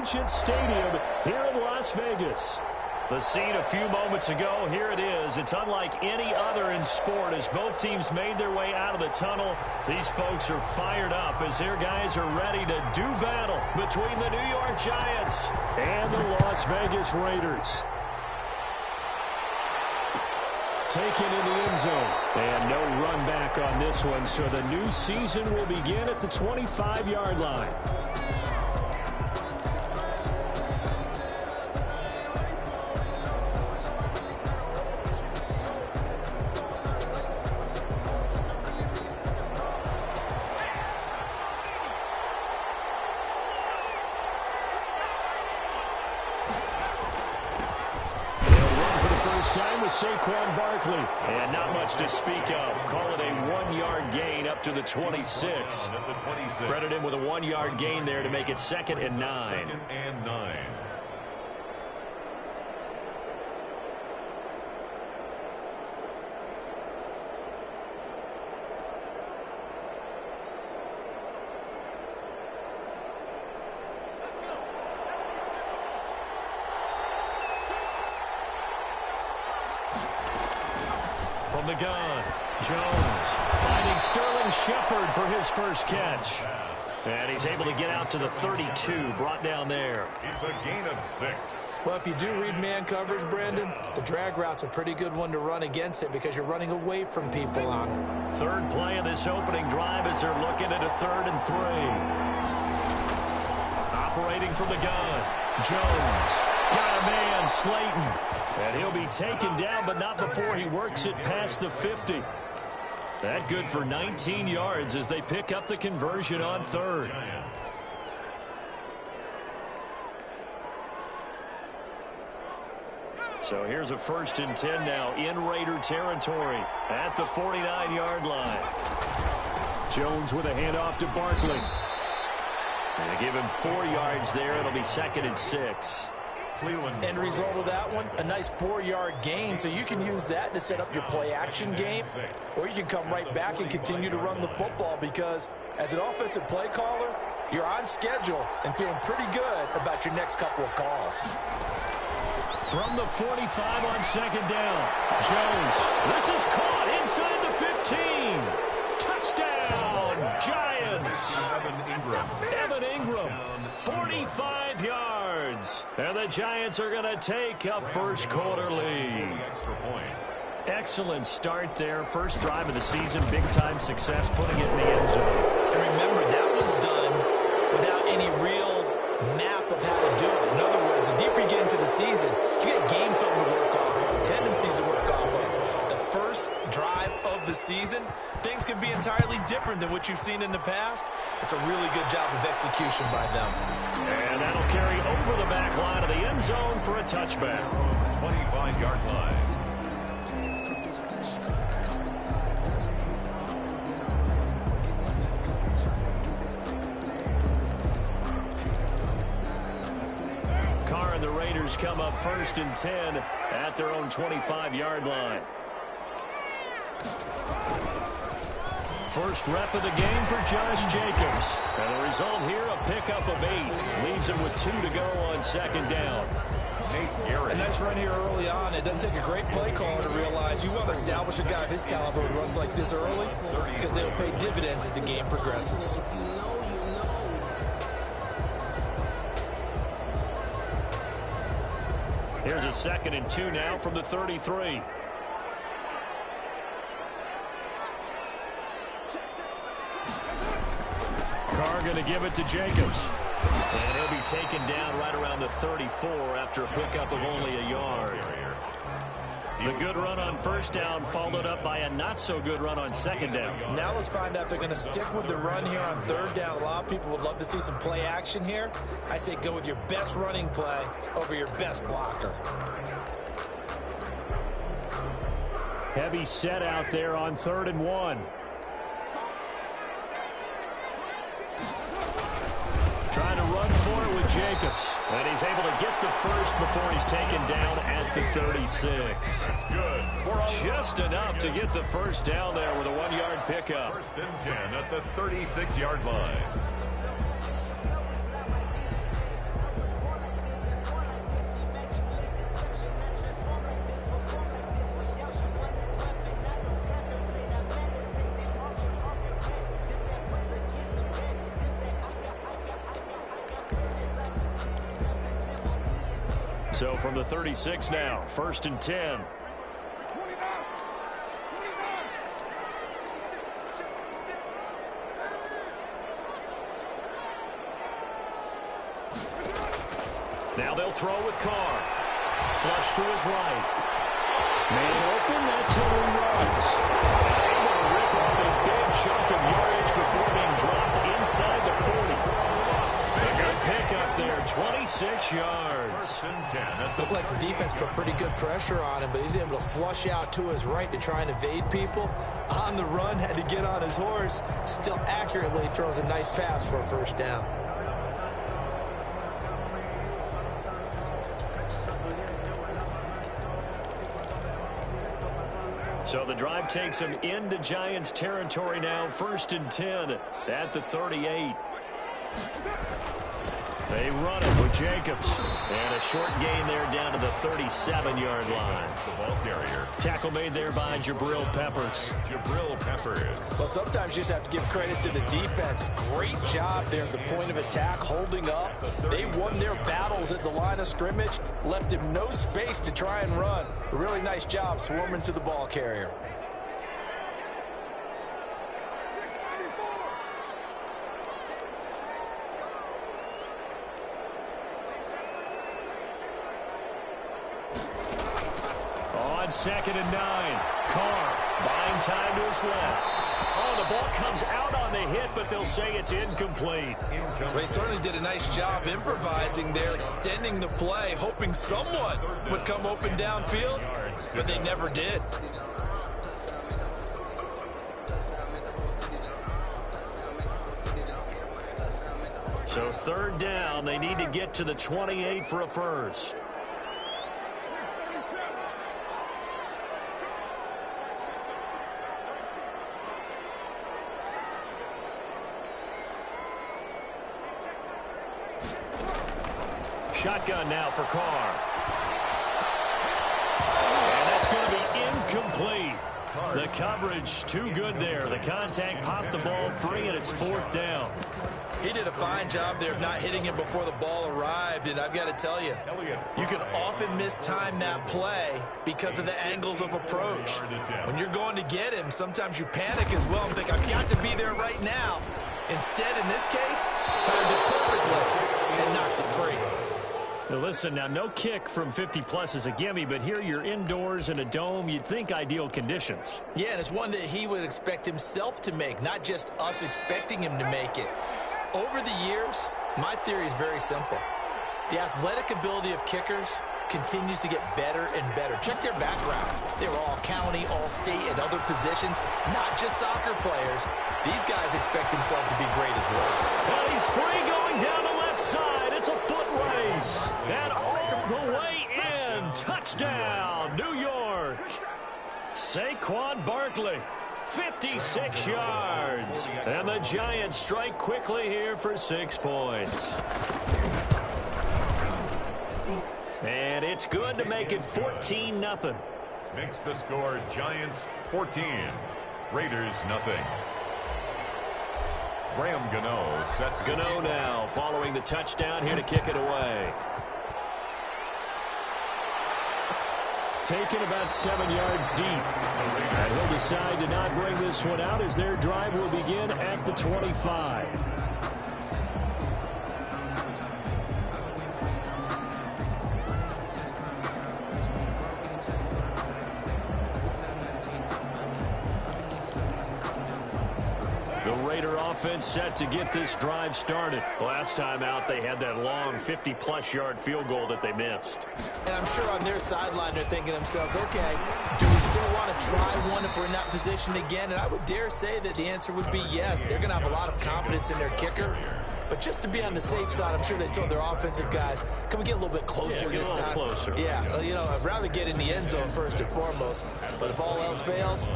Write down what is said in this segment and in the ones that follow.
Allegiant Stadium here in Las Vegas. The scene a few moments ago, here it is. It's unlike any other in sport as both teams made their way out of the tunnel. These folks are fired up as their guys are ready to do battle between the New York Giants and the Las Vegas Raiders. Taken in the end zone. And no run back on this one, so the new season will begin at the 25-yard line. Saquon Barkley. And not much to speak of. Call it a 1-yard gain up to the 26. Credit him with a 1-yard gain there to make it 2nd and 9. 2nd and 9. From the gun, Jones finding Sterling Shepard for his first catch. And he's able to get out to the 32, brought down there. It's a gain of 6. Well, if you do read man coverage, Brandon, the drag route's a pretty good one to run against it because you're running away from people on it. Third play of this opening drive as they're looking at a 3rd and 3. Operating from the gun, Jones got a man, Slayton. And he'll be taken down, but not before he works it past the 50. That good for 19 yards as they pick up the conversion on 3rd. So here's a 1st and 10 now in Raider territory at the 49-yard line. Jones with a handoff to Barkley. And they give him 4 yards there. It'll be 2nd and 6. End result of that one, a nice 4-yard gain, so you can use that to set up your play-action game, or you can come right back and continue to run the football because as an offensive play caller, you're on schedule and feeling pretty good about your next couple of calls. From the 45 on 2nd down, Jones. This is caught inside the 15. Touchdown, Giants. Evan Ingram, 45 yards. And the Giants are going to take a first quarter lead. Excellent start there. First drive of the season. Big-time success putting it in the end zone. And remember, that was done without any real map of how to do it. In other words, the deeper you get into the season, you get game film to work off of, tendencies to work off of. The first drive of the season, things can be entirely different than what you've seen in the past. It's a really good job of execution by them. And that'll carry over the back line of the end zone for a touchback. 25-yard line. Carr and the Raiders come up 1st and 10 at their own 25-yard line. First rep of the game for Josh Jacobs. And the result here, a pickup of 8. Leaves him with 2 to go on 2nd down. A nice run here early on. It doesn't take a great play caller to realize you want to establish a guy of his caliber who runs like this early because they'll pay dividends as the game progresses. Here's a 2nd and 2 now from the 33. Carr going to give it to Jacobs. And he'll be taken down right around the 34 after a pickup of only a yard. The good run on 1st down followed up by a not-so-good run on 2nd down. Now let's find out if they're going to stick with the run here on 3rd down. A lot of people would love to see some play action here. I say go with your best running play over your best blocker. Heavy set out there on 3rd and 1. Trying to run for it with Jacobs. And he's able to get the first before he's taken down at the 36. That's good. Just enough to get the first down there with a 1-yard pickup. 1st and 10 at the 36-yard line. So from the 36 now, 1st and 10. Now they'll throw with Carr. Flush to his right. Man open, that's who he runs. Able to rip off a big chunk of yardage before being dropped inside the 40. A good pickup there, 26 yards. 1st and 10. Looked like the defense put pretty good pressure on him, but he's able to flush out to his right to try and evade people. On the run, had to get on his horse. Still accurately throws a nice pass for a 1st down. So the drive takes them into Giants territory now, 1st and 10 at the 38. They run it with Jacobs. And a short gain there down to the 37-yard line. The ball carrier. Tackle made there by Jabril Peppers. Jabril Peppers. Well, sometimes you just have to give credit to the defense. Great job there at the point of attack, holding up. They won their battles at the line of scrimmage, left him no space to try and run. A really nice job swarming to the ball carrier. On 2nd and 9, Carr buying time to his left. Oh, the ball comes out on the hit, but they'll say it's incomplete. Well, they certainly did a nice job improvising there, extending the play, hoping someone would come open downfield, but they never did. So 3rd down, they need to get to the 28 for a 1st. Shotgun now for Carr. And that's going to be incomplete. The coverage too good there. The contact popped the ball free, and it's 4th down. He did a fine job there of not hitting him before the ball arrived, and I've got to tell you, you can often mistime that play because of the angles of approach. When you're going to get him, sometimes you panic as well and think, I've got to be there right now. Instead, in this case, timed it perfectly and knocked it free. Now listen, now no kick from 50-plus is a gimme, but here you're indoors in a dome. You'd think ideal conditions. Yeah, and it's one that he would expect himself to make, not just us expecting him to make it. Over the years, my theory is very simple. The athletic ability of kickers continues to get better and better. Check their backgrounds. They were all county, all state, at other positions, not just soccer players. These guys expect themselves to be great as well. Well, he's free going down the left side. It's a foot race. And all the way in. Touchdown, New York. Saquon Barkley. 56 yards. And the Giants strike quickly here for 6 points. And it's good to make it 14-0. Makes the score Giants 14. Raiders nothing. Graham Gano set. Gano now following the touchdown here to kick it away. Taken about 7 yards deep. And he'll decide to not bring this one out as their drive will begin at the 25. Offense set to get this drive started. Last time out, they had that long 50-plus yard field goal that they missed. And I'm sure on their sideline, they're thinking to themselves, okay, do we still want to try one if we're in that position again? And I would dare say that the answer would be yes. They're going to have a lot of confidence in their kicker. But just to be on the safe side, I'm sure they told their offensive guys, can we get a little bit closer this time? Closer. Yeah, well, you know, I'd rather get in the end zone first and foremost. But if all else fails,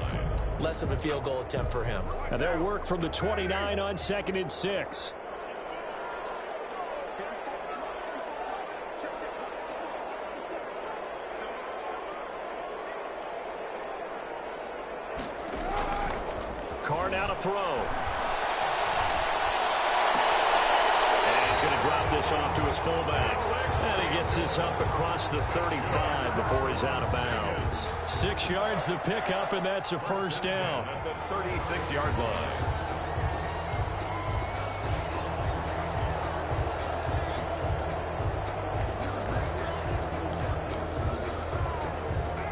less of a field goal attempt for him. And they'll work from the 29 on 2nd and 6. Carr now to throw. And He's going to drop this off to his fullback. And he gets this up across the 35 before he's out of bounds. 6 yards the pickup, and that's a first down. At the 36-yard line.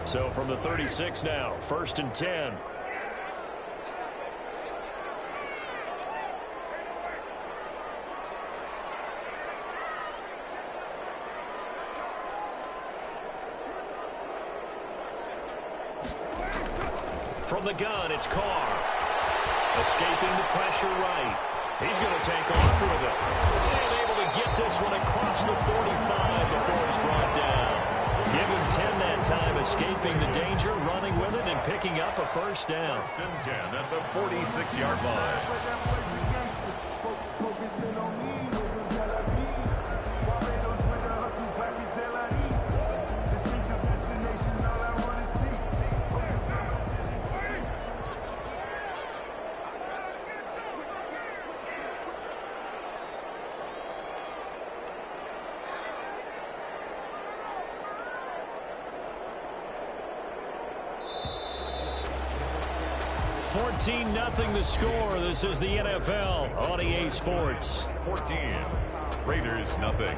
So from the 36 now, 1st and 10. From the gun, it's Carr. Escaping the pressure right. He's going to take off with it. And able to get this one across the 45 before he's brought down. Give him 10 that time, escaping the danger, running with it, and picking up a first down. 1st and 10 at the 46-yard line. Nothing the score. This is the NFL on EA Sports. 14. Raiders nothing.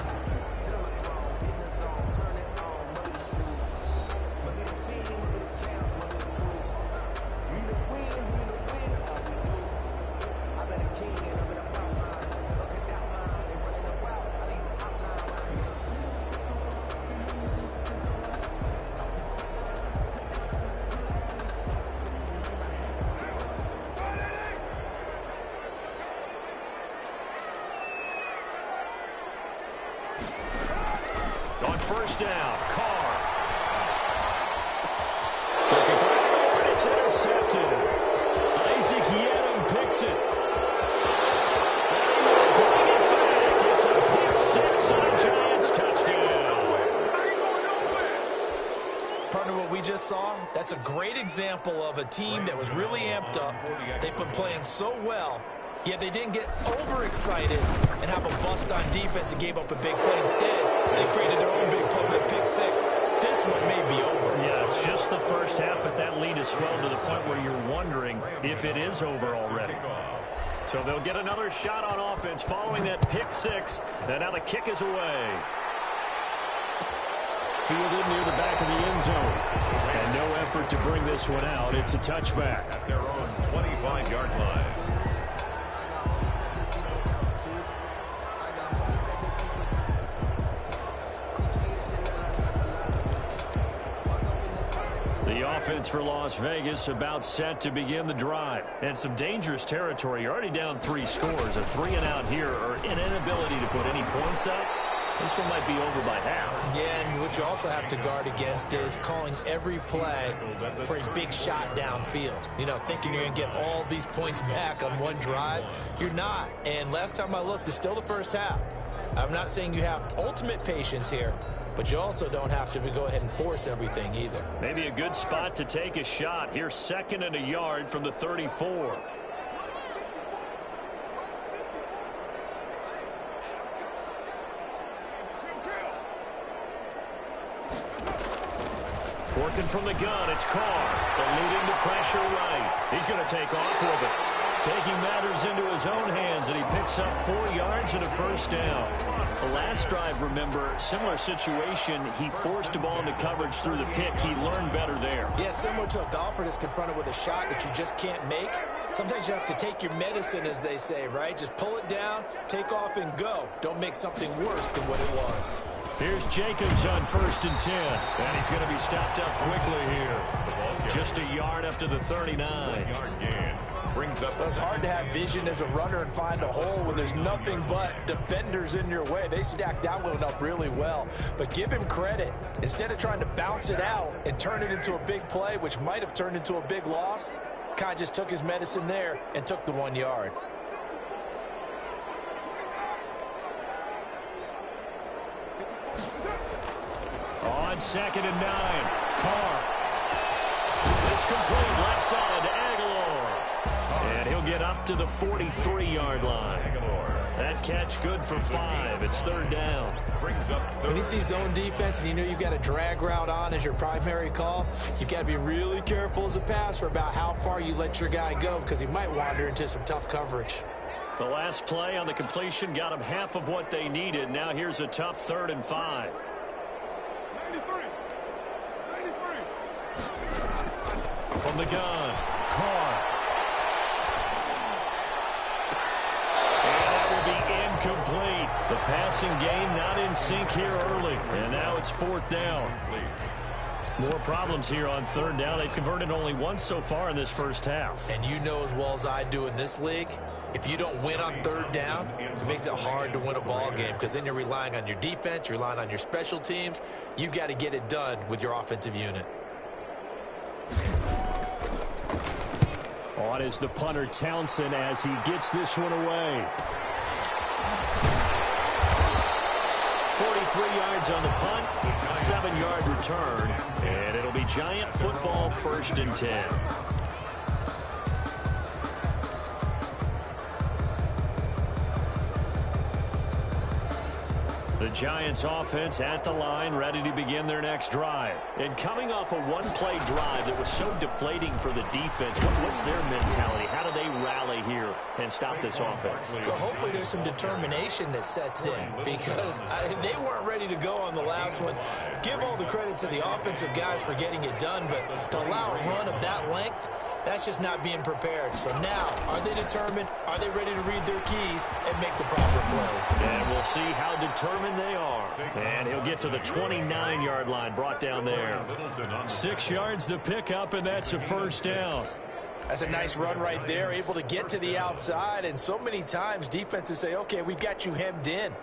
On first down, Carr. Looking for it. It's intercepted. Isaac Yedem picks it. And he will bring it back. It's a pick six and a Giants touchdown. Partner, what we just saw, that's a great example of a team that was really amped up. They've been playing so well. Yet they didn't get overexcited and have a bust on defense and gave up a big play. Instead, they created their own big play with a pick six. This one may be over. Yeah, it's just the first half, but that lead has swelled to the point where you're wondering if it is over already. So they'll get another shot on offense following that pick six. And now the kick is away. Fielded near the back of the end zone. And no effort to bring this one out. It's a touchback. At their own 25-yard line. Offense for Las Vegas about set to begin the drive. And some dangerous territory. You're already down 3 scores. A 3-and-out here or an inability to put any points up. This one might be over by half. Yeah, and what you also have to guard against is calling every play for a big shot downfield. You know, thinking you're going to get all these points back on one drive. You're not. And last time I looked, it's still the first half. I'm not saying you have ultimate patience here, but you also don't have to go ahead and force everything either. Maybe a good spot to take a shot. Here's 2nd and a yard from the 34. Working from the gun, it's Carr. Eluding the pressure right. He's going to take off with it. Taking matters into his own hands, and he picks up 4 yards and a first down. The last drive, remember, similar situation. He forced a ball into coverage through the pick. He learned better there. Yeah, similar to a golfer that's confronted with a shot that you just can't make. Sometimes you have to take your medicine, as they say, right? Just pull it down, take off, and go. Don't make something worse than what it was. Here's Jacobs on 1st and 10. And he's going to be stopped up quickly here. Just a yard up to the 39. Yard gain. Brings up. It's hard to have vision as a runner and find a hole when there's nothing but defenders in your way. They stacked that one up really well. But give him credit. Instead of trying to bounce it out and turn it into a big play, which might have turned into a big loss, kind of just took his medicine there and took the 1 yard. On 2nd and 9, Carr. It's complete left side to Aguilar. And he'll get up to the 43-yard line. That catch good for 5. It's third down. Brings up third. When you see zone defense and you know you've got a drag route on as your primary call, you've got to be really careful as a passer about how far you let your guy go because he might wander into some tough coverage. The last play on the completion got them half of what they needed. Now here's a tough 3rd and 5. 93. From the gun, Carr. And that will be incomplete. The passing game not in sync here early. And now it's 4th down. More problems here on 3rd down. They've converted only once so far in this first half. And you know as well as I do in this league, if you don't win on 3rd down, it makes it hard to win a ball game because then you're relying on your defense, you're relying on your special teams. You've got to get it done with your offensive unit. On is the punter Townsend as he gets this one away. 43 yards on the punt, 7-yard return, and it'll be Giant football 1st and 10. The Giants offense at the line, ready to begin their next drive. And coming off a one-play drive that was so deflating for the defense, what's their mentality? How do they rally here and stop this offense? Well, hopefully there's some determination that sets in because they weren't ready to go on the last one. Give all the credit to the offensive guys for getting it done, but to allow a run of that length, that's just not being prepared. So now, are they determined? Are they ready to read their keys and make the proper plays? And we'll see how determined they are. And he'll get to the 29-yard line, brought down there. 6 yards the pickup, and that's a 1st down. That's a nice run right there, able to get to the outside. And so many times defenses say, okay, we've got you hemmed in.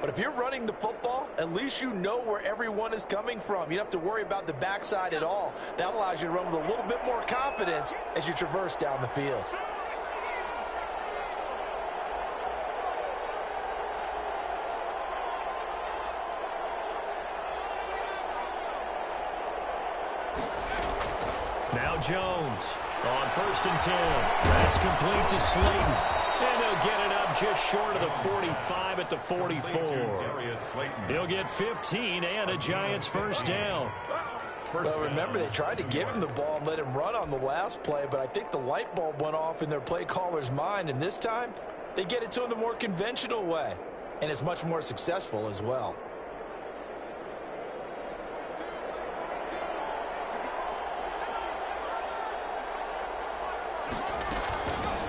But if you're running the football, at least you know where everyone is coming from. You don't have to worry about the backside at all. That allows you to run with a little bit more confidence as you traverse down the field. Now Jones on 1st and 10. That's complete to Slayton. And he'll get it up just short of the 45 at the 44. He'll get 15 and a Giants 1st down. Well, remember, they tried to give him the ball and let him run on the last play, but I think the light bulb went off in their play caller's mind, and this time they get it to him the more conventional way, and it's much more successful as well.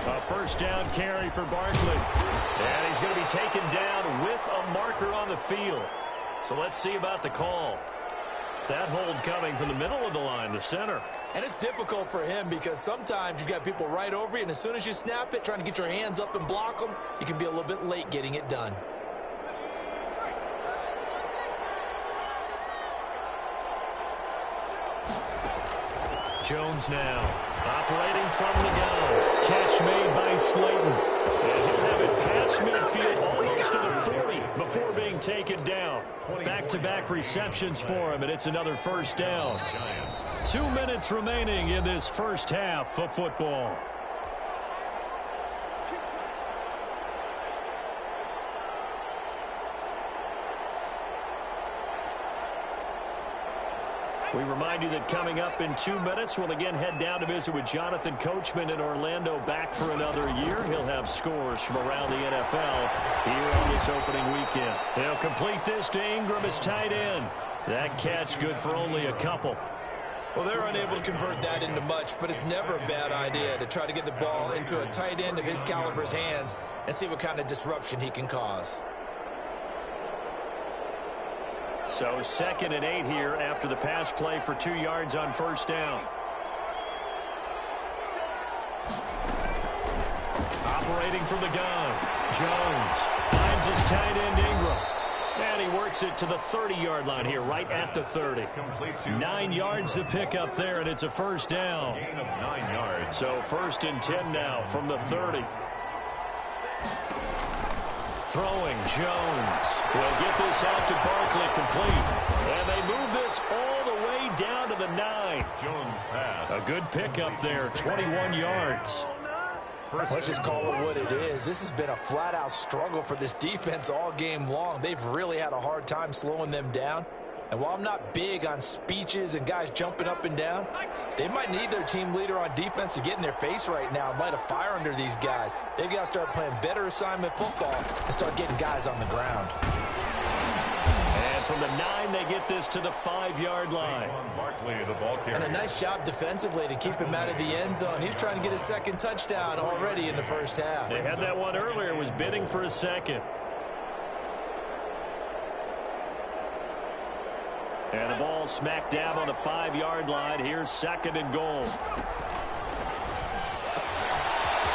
A 1st down carry for Barkley. And he's going to be taken down with a marker on the field. So let's see about the call. That hold coming from the middle of the line, the center. And it's difficult for him because sometimes you've got people right over you, and as soon as you snap it, trying to get your hands up and block them, you can be a little bit late getting it done. Jones now, operating from the gun. Catch made by Slayton. And he'll have it past midfield, almost to the 40, before being taken down. Back-to-back receptions for him, and it's another 1st down. 2 minutes remaining in this first half of football. We remind you that coming up in 2 minutes, we'll again head down to visit with Jonathan Coachman in Orlando, back for another year. He'll have scores from around the NFL here on this opening weekend. He'll complete this to Ingram as tight end. That catch good for only a couple. Well, they're unable to convert that into much, but it's never a bad idea to try to get the ball into a tight end of his caliber's hands and see what kind of disruption he can cause. So 2nd and 8 here after the pass play for 2 yards on 1st down. Operating from the gun, Jones finds his tight end Ingram. And he works it to the 30-yard line here, right at the 30. 9 yards to pick up there, and it's a 1st down. Gain of 9 yards. So 1st and 10 now from the 30. Throwing, Jones will get this out to Barkley, complete. And they move this all the way down to the 9. Jones pass. A good pickup there, 21 yards. Let's just call it what it is. This has been a flat-out struggle for this defense all game long. They've really had a hard time slowing them down. And while I'm not big on speeches and guys jumping up and down, they might need their team leader on defense to get in their face right now and light a fire under these guys. They've got to start playing better assignment football and start getting guys on the ground. And from the 9, they get this to the 5-yard line. And a nice job defensively to keep him out of the end zone. He's trying to get his second touchdown already in the first half. They had that one earlier, was bidding for a second. And the ball smack dab on the 5-yard line. Here's 2nd and goal.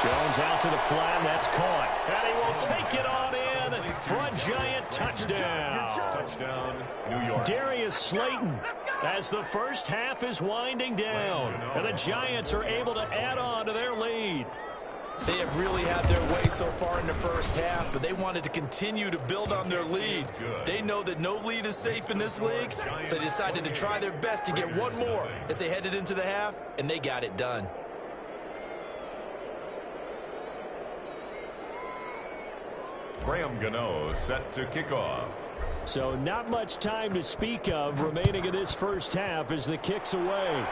Jones out to the flat, and that's caught. And he will take it on in for a Giant touchdown. Touchdown, New York. Darius Slayton as the first half is winding down. And the Giants are able to add on to their lead. They have really had their way so far in the first half, but they wanted to continue to build on their lead. They know that no lead is safe in this league, so they decided to try their best to get one more as they headed into the half, and they got it done. Graham Gano set to kick off. So not much time to speak of remaining in this first half as the kick's away.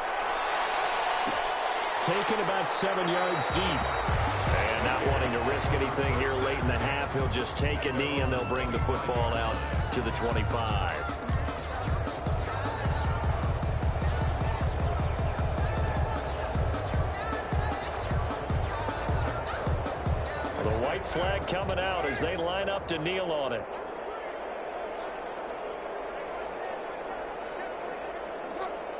Taken about 7 yards deep. And not wanting to risk anything here late in the half, he'll just take a knee and they'll bring the football out to the 25. The white flag coming out as they line up to kneel on it.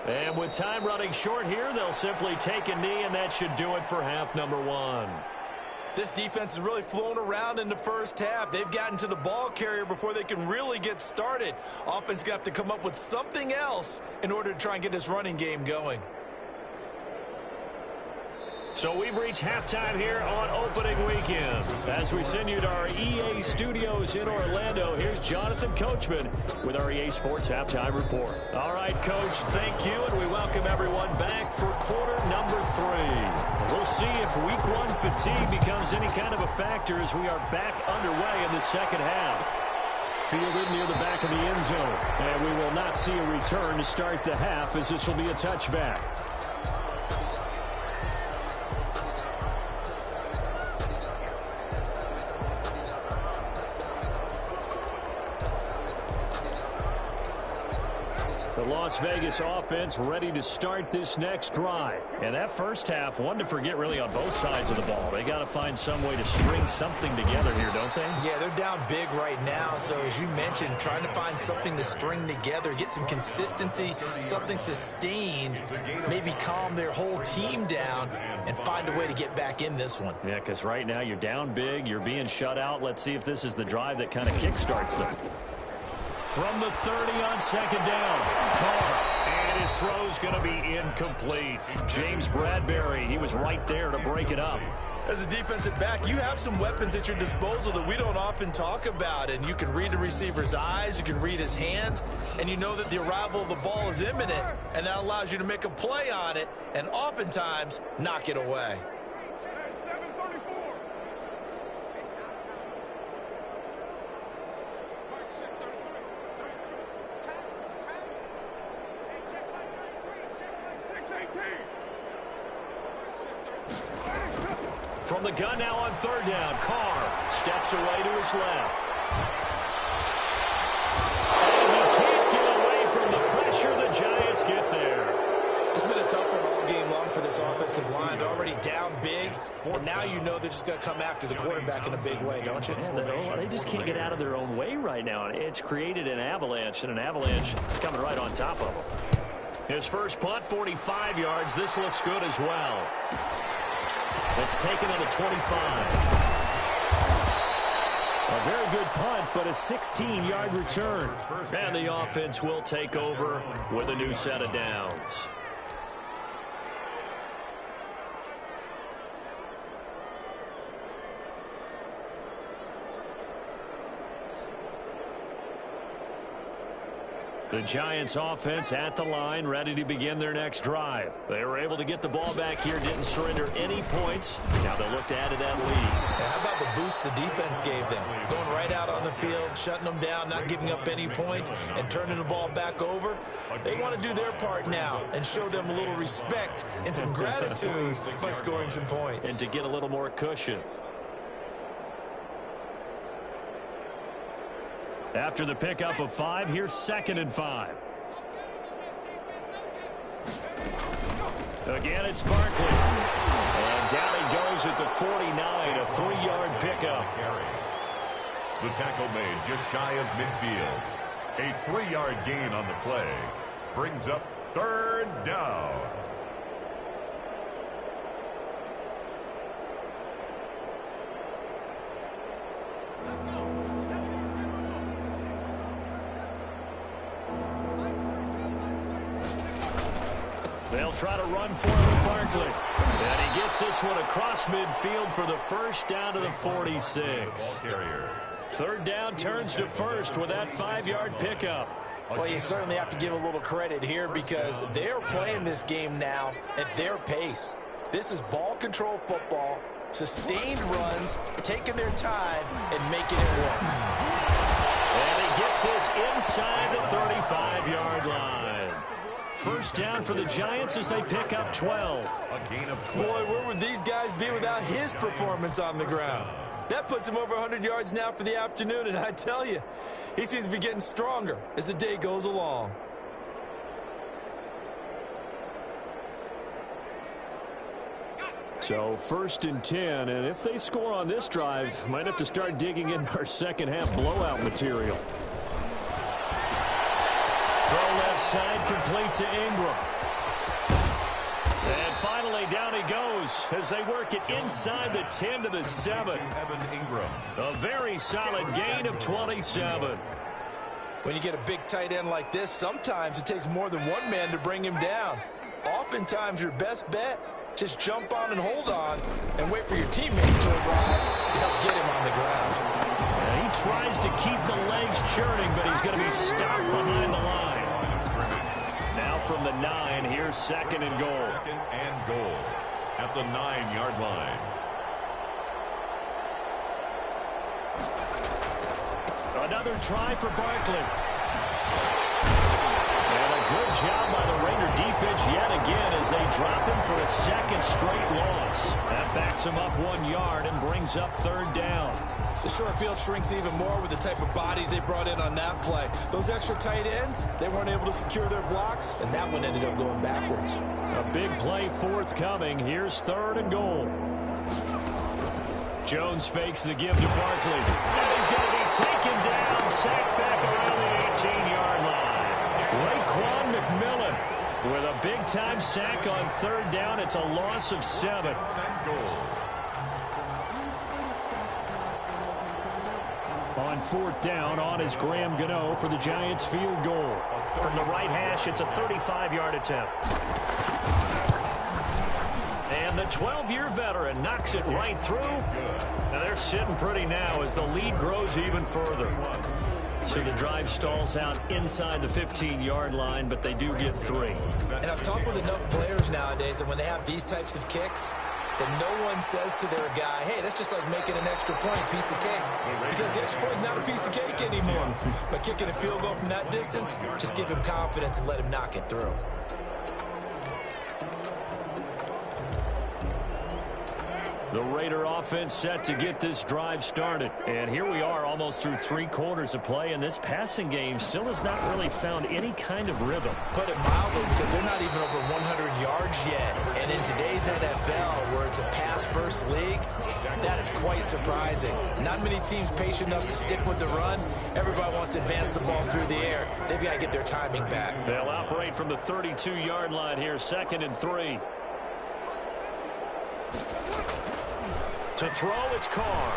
And with time running short here, they'll simply take a knee, and that should do it for half number 1. This defense has really flown around in the first half. They've gotten to the ball carrier before they can really get started. Offense going to have to come up with something else in order to try and get this running game going. So we've reached halftime here on opening weekend. As we send you to our EA studios in Orlando, here's Jonathan Coachman with our EA Sports Halftime Report. All right, Coach, thank you, and we welcome everyone back for quarter number 3. We'll see if week 1 fatigue becomes any kind of a factor as we are back underway in the second half. Fielded near the back of the end zone, and we will not see a return to start the half as this will be a touchback. The Las Vegas offense ready to start this next drive. And that first half, one to forget really on both sides of the ball. They got to find some way to string something together here, don't they? Yeah, they're down big right now. So as you mentioned, trying to find something to string together, get some consistency, something sustained, maybe calm their whole team down and find a way to get back in this one. Yeah, because right now you're down big, you're being shut out. Let's see if this is the drive that kind of kickstarts them. From the 30 on second down, Carr, and his throw's going to be incomplete. James Bradbury, he was right there to break it up. As a defensive back, you have some weapons at your disposal that we don't often talk about, and you can read the receiver's eyes, you can read his hands, and you know that the arrival of the ball is imminent, and that allows you to make a play on it and oftentimes knock it away. From the gun now on third down, Carr steps away to his left. And he can't get away from the pressure. The Giants get there. It's been a tough one all game long for this offensive line. They're already down big, and now you know they're just going to come after the quarterback in a big way, don't you? Yeah, they just can't get out of their own way right now. It's created an avalanche, and an avalanche is coming right on top of them. His first punt, 45 yards. This looks good as well. It's taken on the 25. A very good punt, but a 16-yard return. And the offense will take over with a new set of downs. The Giants offense at the line, ready to begin their next drive. They were able to get the ball back here, didn't surrender any points. Now they look to add to that lead. How about the boost the defense gave them? Going right out on the field, shutting them down, not giving up any points, and turning the ball back over. They want to do their part now and show them a little respect and some gratitude by scoring some points. And to get a little more cushion. After the pickup of 5, here's 2nd and 5. Again, it's Barkley. And down he goes at the 49, a 3-yard pickup. The tackle made just shy of midfield. A 3-yard gain on the play brings up 3rd down. They'll try to run for it with Barkley. And he gets this one across midfield for the first down to the 46. 3rd down turns to 1st with that 5-yard pickup. Well, you certainly have to give a little credit here because they're playing this game now at their pace. This is ball control football, sustained runs, taking their time, and making it work. And he gets this inside the 35-yard line. 1st down for the Giants as they pick up 12. Boy, where would these guys be without his performance on the ground? That puts him over 100 yards now for the afternoon, and I tell you, he seems to be getting stronger as the day goes along. So 1st and 10, and if they score on this drive, might have to start digging in our second-half blowout material. Throw left side, complete to Ingram. And finally, down he goes as they work it inside the 10 to the 7. A very solid gain of 27. When you get a big tight end like this, sometimes it takes more than one man to bring him down. Oftentimes, your best bet, just jump on and hold on and wait for your teammates to arrive to help get him on the ground. He tries to keep the legs churning, but he's going to be stopped behind the line. Now from the 9, here's 2nd and goal. 2nd and goal at the 9-yard line. Another try for Barkley. And a good job by the Raider defense yet again as they drop him for a 2nd straight loss. That backs him up 1 yard and brings up 3rd down. The short field shrinks even more with the type of bodies they brought in on that play. Those extra tight ends, they weren't able to secure their blocks, and that one ended up going backwards. A big play forthcoming. Here's 3rd and goal. Jones fakes the give to Barkley. And he's going to be taken down, sacked back around the 18-yard line. Raekwon McMillan with a big-time sack on 3rd down. It's a loss of 7. On 4th down, on is Graham Gano for the Giants field goal. From the right hash, it's a 35-yard attempt. And the 12-year veteran knocks it right through. Now they're sitting pretty now as the lead grows even further. So the drive stalls out inside the 15-yard line, but they do get 3. And I've talked with enough players nowadays that when they have these types of kicks, that no one says to their guy, hey, that's just like making an extra point, piece of cake. Because the extra point is not a piece of cake anymore. But kicking a field goal from that distance, just give him confidence and let him knock it through. The Raider offense set to get this drive started. And here we are almost through 3 quarters of play, and this passing game still has not really found any kind of rhythm. Put it mildly, because they're not even over 100 yards yet. And in today's NFL, where it's a pass-first league, that is quite surprising. Not many teams patient enough to stick with the run. Everybody wants to advance the ball through the air. They've got to get their timing back. They'll operate from the 32-yard line here, 2nd and 3. To throw, it's Carr.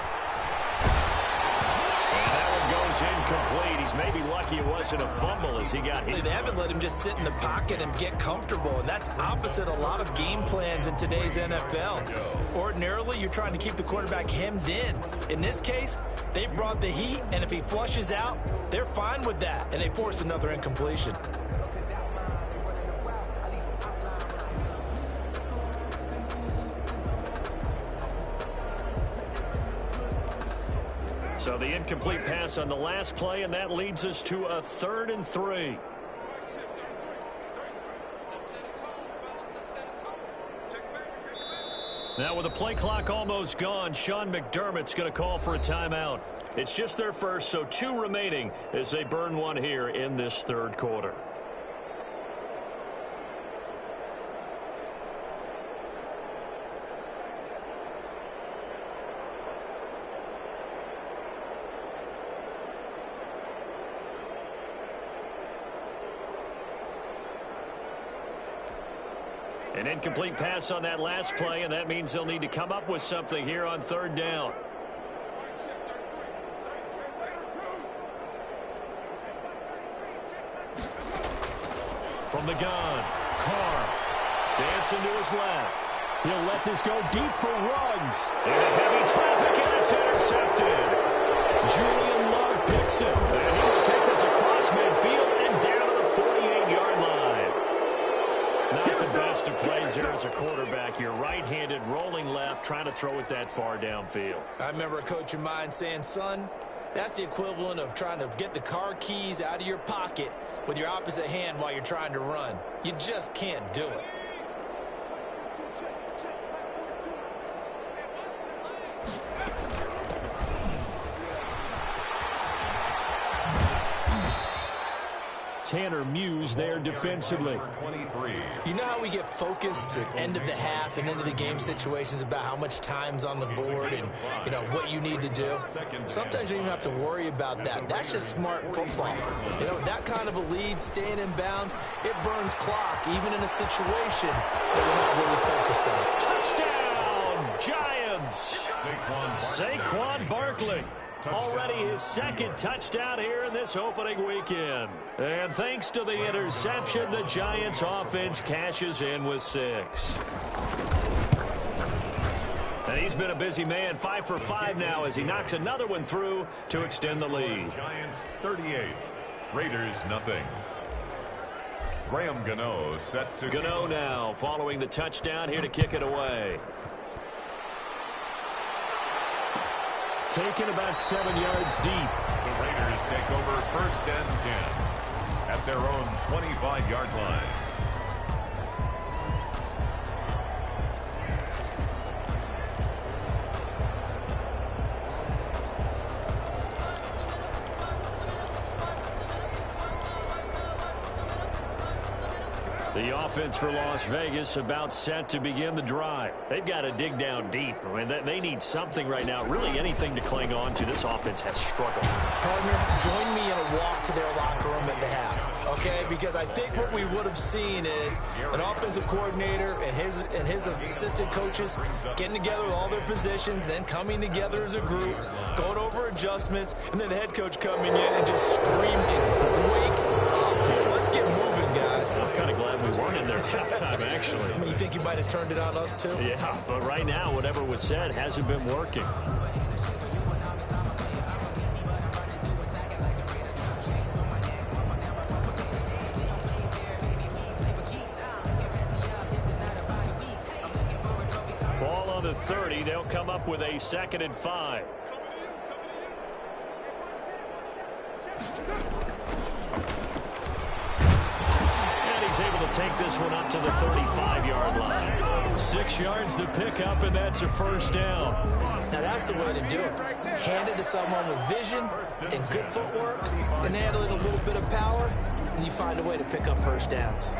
And that one goes incomplete. He's maybe lucky it wasn't a fumble as he got hit. They haven't let him just sit in the pocket and get comfortable, and that's opposite a lot of game plans in today's NFL. Ordinarily, you're trying to keep the quarterback hemmed in. In this case, They brought the heat, and if he flushes out, they're fine with that, and they force another incompletion. So the incomplete pass on the last play, and that leads us to a 3rd and 3. Now with the play clock almost gone, Sean McDermott's going to call for a timeout. It's just their first, so 2 remaining as they burn one here in this 3rd quarter. An incomplete pass on that last play, and that means they'll need to come up with something here on 3rd down. From the gun, Carr dancing to his left. He'll let this go deep for Ruggs. Into heavy traffic, and it's intercepted. Julian Love picks it, and he will take this across midfield and down to the 48-yard line. Not the best of plays there as a quarterback. You're right-handed, rolling left, trying to throw it that far downfield. I remember a coach of mine saying, son, that's the equivalent of trying to get the car keys out of your pocket with your opposite hand while you're trying to run. You just can't do it. Tanner Muse there defensively. You know how we get focused at end of the half and into the game situations about how much time's on the board and, you know, what you need to do? Sometimes you don't even have to worry about that. That's just smart football. You know, that kind of a lead, staying in bounds, it burns clock, even in a situation that we're not really focused on. Touchdown, Giants! Saquon Barkley. Already his 2nd touchdown here in this opening weekend. And thanks to the interception, the Giants offense cashes in with 6. And he's been a busy man, 5 for 5 now as he knocks another one through to extend the lead. Giants 38, Raiders nothing. Graham Gano set to Gano now following the touchdown here to kick it away. Taken about 7 yards deep. The Raiders take over 1st and 10 at their own 25-yard line. The offense for Las Vegas about set to begin the drive. They've got to dig down deep. I mean, they need something right now, really anything to cling on to. This offense has struggled. Partner, join me in a walk to their locker room at the half, okay? Because I think what we would have seen is an offensive coordinator and his assistant coaches getting together with all their positions, then coming together as a group, going over adjustments, and then the head coach coming in and just screaming, wake up. Let's get moving, guys. I'm kind of glad we weren't in there at halftime, actually. You think you might have turned it on us, too? Yeah, but right now, whatever was said hasn't been working. Ball on the 30. They'll come up with a 2nd and 5. He's able to take this one up to the 35-yard line. 6 yards to pick up, and that's a 1st down. Now, that's the way to do it. Hand it to someone with vision and good footwork, and add a little bit of power, and you find a way to pick up 1st downs.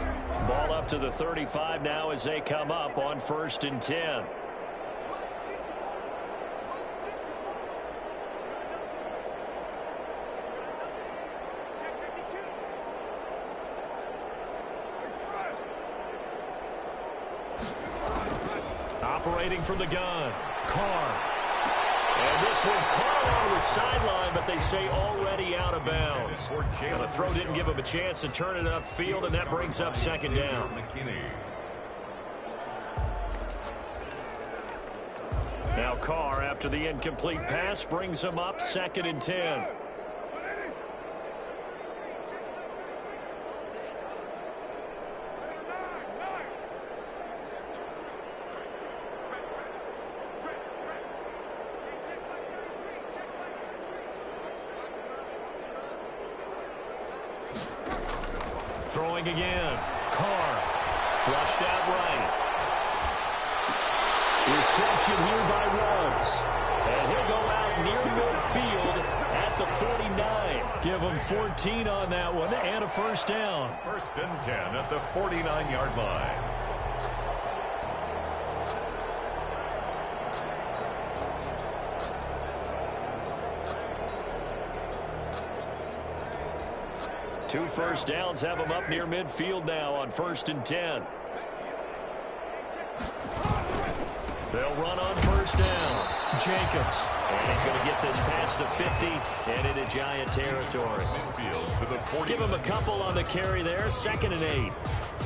Ball up to the 35 now as they come up on 1st and 10. Operating from the gun, Carr. And this one, Carr on the sideline, but they say already out of bounds. Now, the throw didn't give him a chance to turn it upfield, and that brings up 2nd down. Now Carr, after the incomplete pass, brings him up 2nd and 10. Throwing again. Carr, flushed out right. Reception here by Ruggs. And he'll go out near midfield at the 49. Give him 14 on that one and a first down. 1st and 10 at the 49-yard line. Two first downs have him up near midfield now on 1st and 10. They'll run on 1st down. Jacobs. And he's going to get this past the 50 and into Giant territory. Give him a couple on the carry there. 2nd and 8.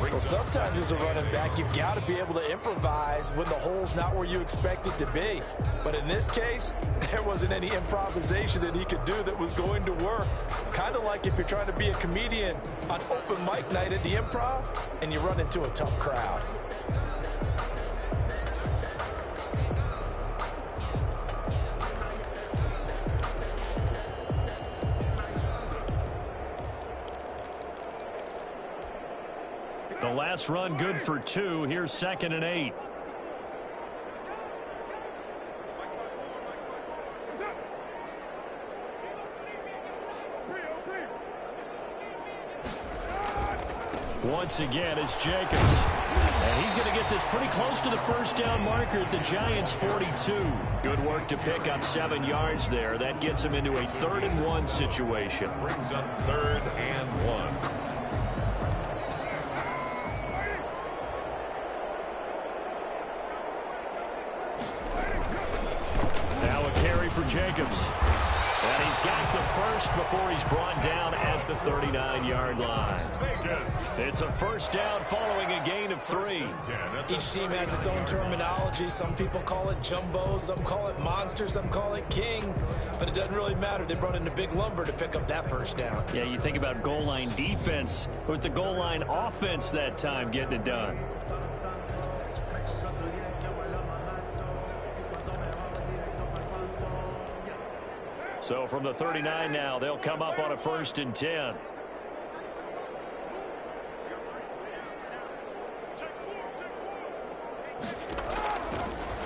Well, sometimes as a running back, you've got to be able to improvise when the hole's not where you expect it to be. But in this case, there wasn't any improvisation that he could do that was going to work. Kind of like if you're trying to be a comedian on open mic night at the Improv and you run into a tough crowd. The last run good for 2. Here's 2nd and 8. Once again, it's Jacobs. And he's going to get this pretty close to the first down marker at the Giants' 42. Good work to pick up 7 yards there. That gets him into a 3rd and 1 situation. Brings up 3rd and 1. For Jacobs. And he's got the first before he's brought down at the 39-yard line. It's a first down following a gain of 3. Each team has its own terminology. Some people call it jumbo, some call it monster, some call it king. But it doesn't really matter. They brought in the big lumber to pick up that first down. Yeah, you think about goal line defense with the goal line offense that time getting it done. So from the 39 now, they'll come up on a 1st and 10.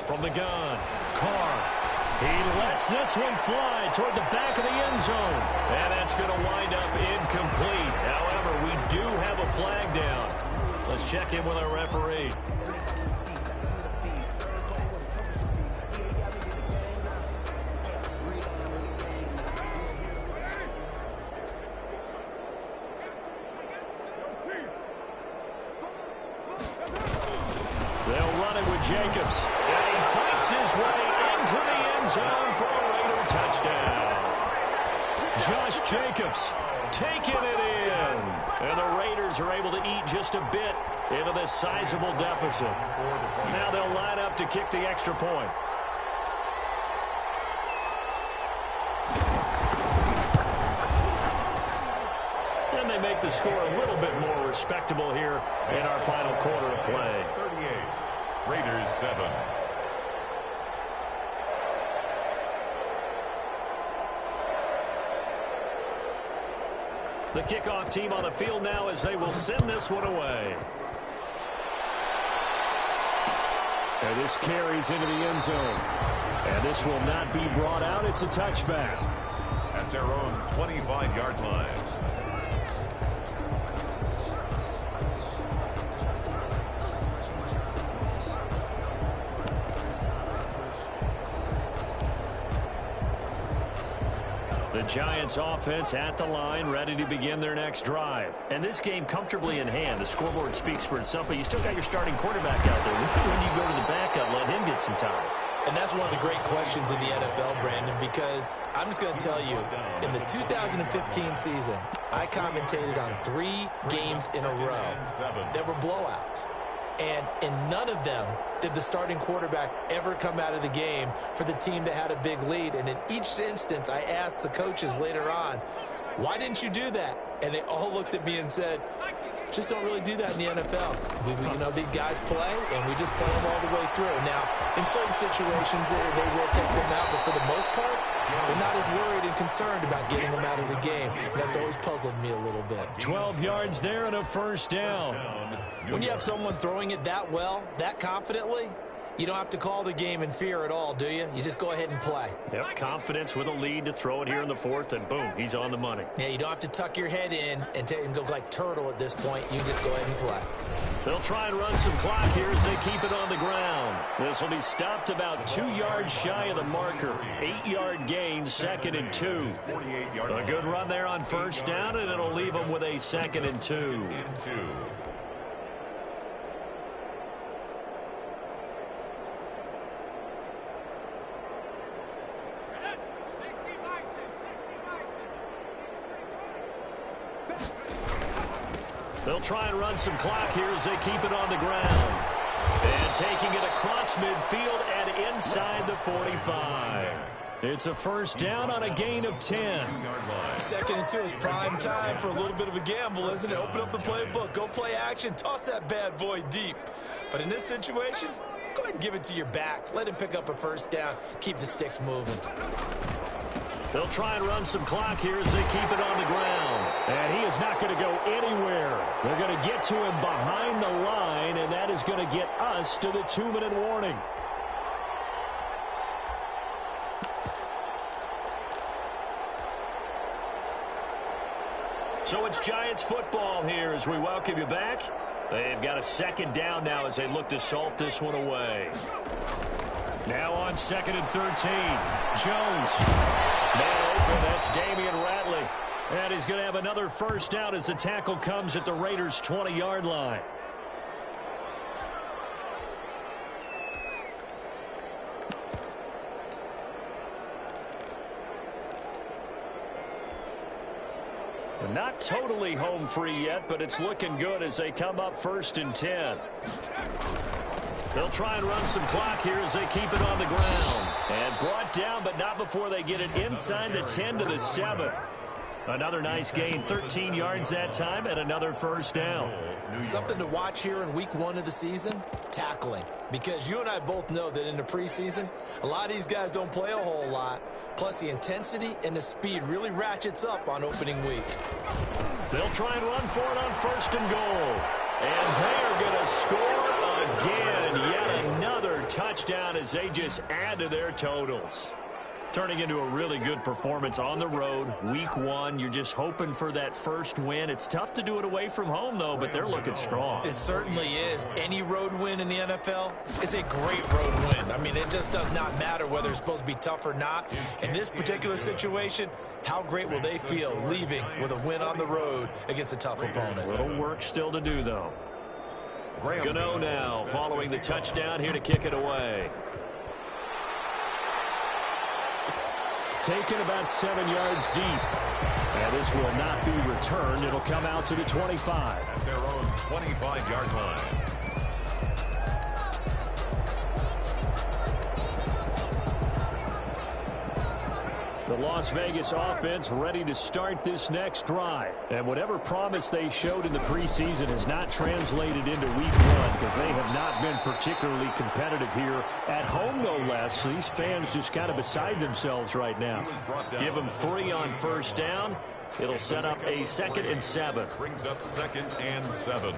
From the gun, Carr. He lets this one fly toward the back of the end zone. And that's going to wind up incomplete. However, we do have a flag down. Let's check in with our referee. Jacobs, and he fights his way into the end zone for a Raider touchdown. Josh Jacobs taking it in. And the Raiders are able to eat just a bit into this sizable deficit. Now they'll line up to kick the extra point. And they make the score a little bit more respectable here in our final quarter of play. 38. Raiders 7. The kickoff team on the field now as they will send this one away. And this carries into the end zone. And this will not be brought out. It's a touchback. At their own 25-yard line. The Giants offense at the line, ready to begin their next drive. And this game comfortably in hand. The scoreboard speaks for itself, but you still got your starting quarterback out there. When you go to the backup, let him get some time. And that's one of the great questions in the NFL, Brandon, because I'm just going to tell you, in the 2015 season, I commentated on 3 games in a row that were blowouts. And in none of them did the starting quarterback ever come out of the game for the team that had a big lead. And in each instance, I asked the coaches later on, why didn't you do that? And they all looked at me and said, just don't really do that in the NFL. These guys play, and we just play them all the way through. Now, in certain situations, they will take them out, but for the most part, they're not as worried and concerned about getting them out of the game. And that's always puzzled me a little bit. 12 yards there and a first down. When you have someone throwing it that well, that confidently, you don't have to call the game in fear at all, do you? You just go ahead and play. Yep, confidence with a lead to throw it here in the fourth, and boom, he's on the money. Yeah, you don't have to tuck your head in and go like turtle at this point. You just go ahead and play. They'll try and run some clock here as they keep it on the ground. This will be stopped about 2 yards shy of the marker. 8-yard gain, 2nd and 2. A good run there on first down, and it'll leave them with a 2nd and 2. They'll try and run some clock here as they keep it on the ground. And taking it across midfield and inside the 45. It's a first down on a gain of 10. 2nd and 2 is prime time for a little bit of a gamble, isn't it? Open up the playbook, go play action, toss that bad boy deep. But in this situation, go ahead and give it to your back. Let him pick up a first down. Keep the sticks moving. They'll try and run some clock here as they keep it on the ground. And he is not going to go anywhere. They're going to get to him behind the line, and that is going to get us to the 2-minute warning. So it's Giants football here as we welcome you back. They've got a 2nd down now as they look to salt this one away. Now on 2nd and 13. Jones. Man open, that's Damian Ratley. And he's going to have another first down as the tackle comes at the Raiders' 20-yard line. Not totally home free yet, but it's looking good as they come up 1st and 10. They'll try and run some clock here as they keep it on the ground. And brought down, but not before they get it inside the 10 to the 7. Another nice gain, 13 yards that time, and another first down. Something to watch here in week 1 of the season, tackling. Because you and I both know that in the preseason, a lot of these guys don't play a whole lot. Plus, the intensity and the speed really ratchets up on opening week. They'll try and run for it on 1st and goal. And they're going to score again. Yet another touchdown as they just add to their totals. Turning into a really good performance on the road. Week 1, you're just hoping for that first win. It's tough to do it away from home, though, but they're looking strong. It certainly is. Any road win in the NFL is a great road win. I mean, it just does not matter whether it's supposed to be tough or not. In this particular situation, how great will they feel leaving with a win on the road against a tough opponent? A little work still to do, though. Gano now following the touchdown here to kick it away. Taken about 7 yards deep. And this will not be returned. It'll come out to the 25. At their own 25-yard line. The Las Vegas offense ready to start this next drive. And whatever promise they showed in the preseason has not translated into week 1 because they have not been particularly competitive here at home, no less. These fans just kind of beside themselves right now. Give them 3 on first down. It'll set up a 2nd and 7. Brings up 2nd and 7.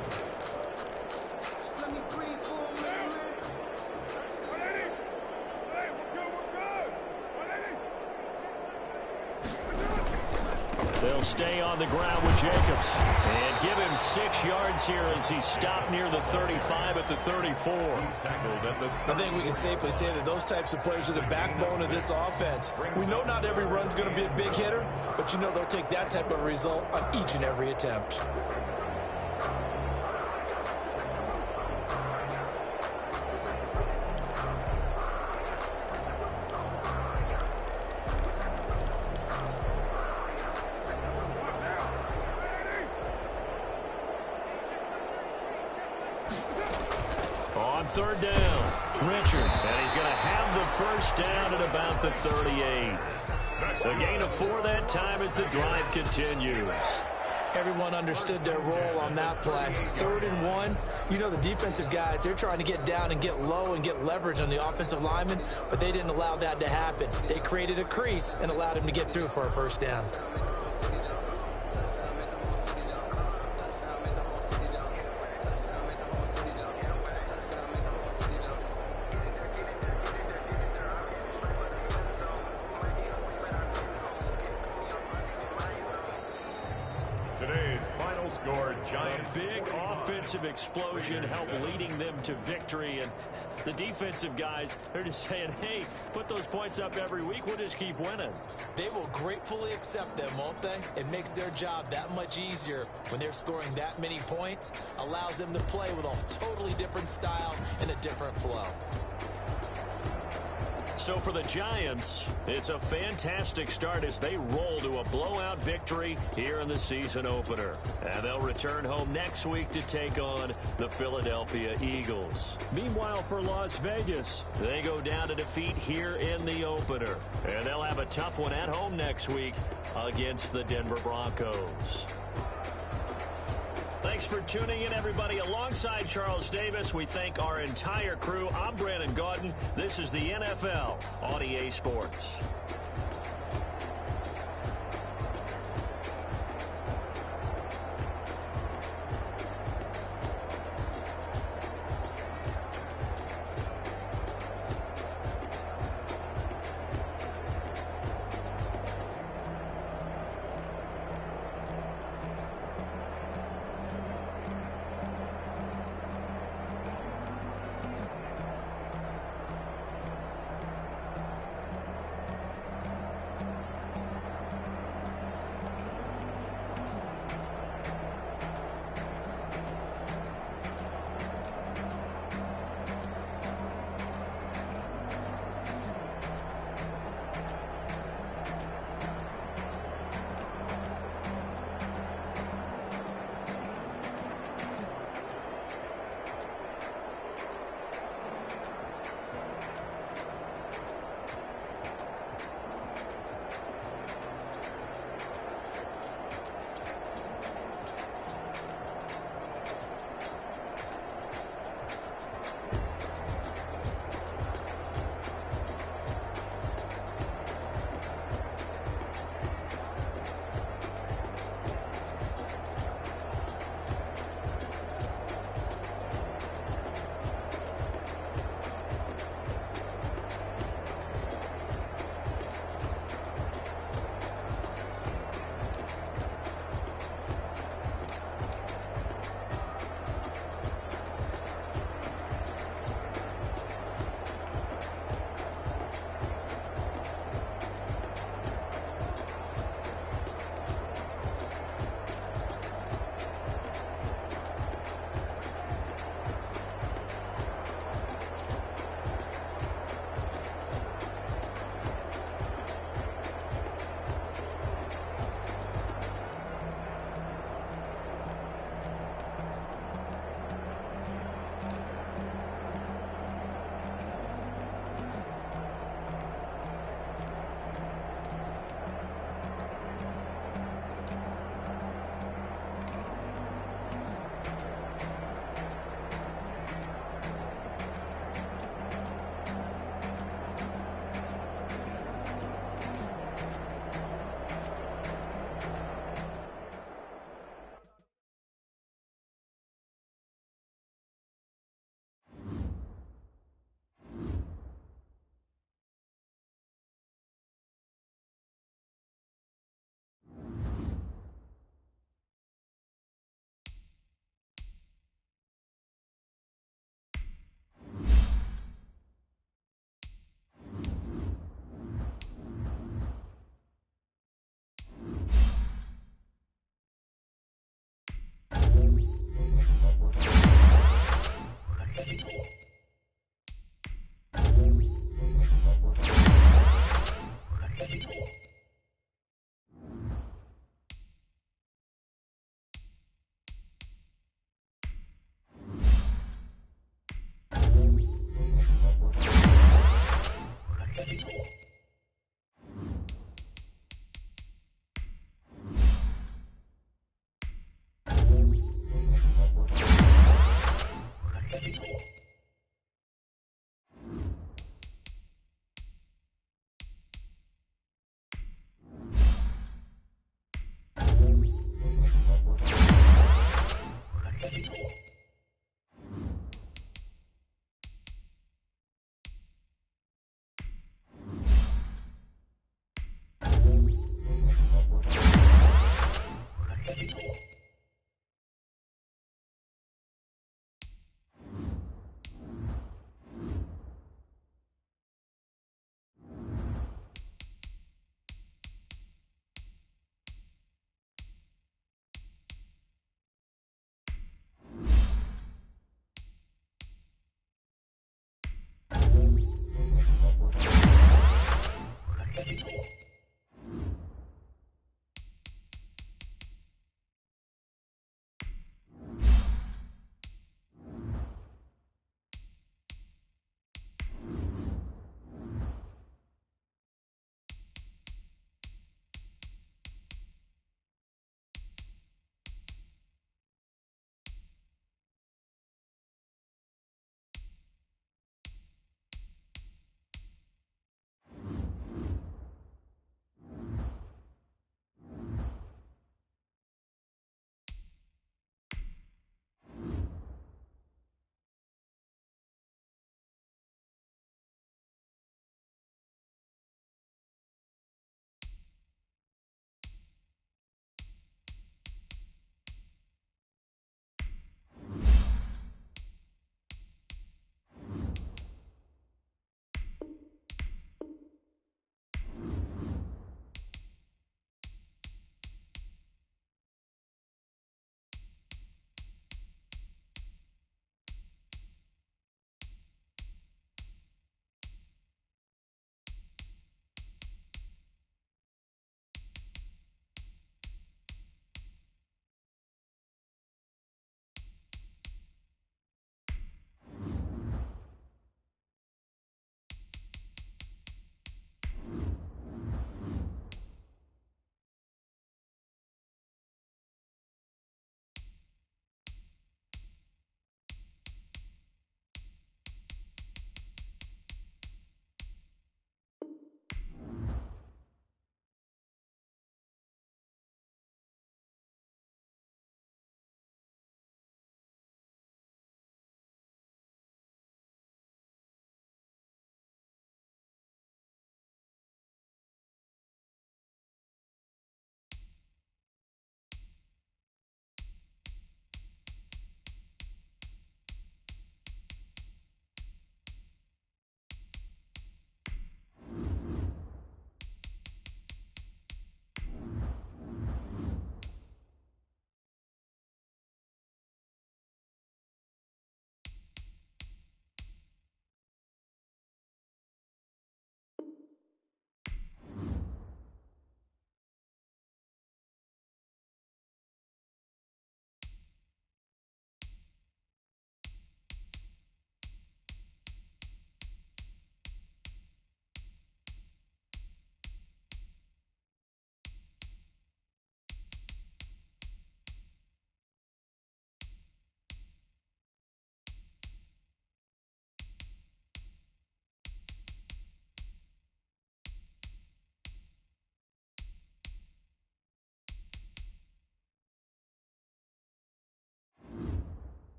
They'll stay on the ground with Jacobs and give him 6 yards here as he's stopped near the 35 at the 34. I think we can safely say that those types of players are the backbone of this offense. We know not every run's going to be a big hitter, but you know they'll take that type of result on each and every attempt. On third down, Richard. And he's going to have the first down at about the 38. A gain of 4 that time as the drive continues. Everyone understood their role on that play. 3rd and 1. You know the defensive guys, they're trying to get down and get low and get leverage on the offensive lineman, but they didn't allow that to happen. They created a crease and allowed him to get through for a first down. A big offensive explosion helped leading them to victory, and the defensive guys, they're just saying, hey, put those points up every week, we'll just keep winning. They will gratefully accept them, won't they? It makes their job that much easier when they're scoring that many points, allows them to play with a totally different style and a different flow. So for the Giants, it's a fantastic start as they roll to a blowout victory here in the season opener. And they'll return home next week to take on the Philadelphia Eagles. Meanwhile, for Las Vegas, they go down to defeat here in the opener. And they'll have a tough one at home next week against the Denver Broncos. Thanks for tuning in, everybody. Alongside Charles Davis, we thank our entire crew. I'm Brandon Gaudin. This is the NFL on EA Sports.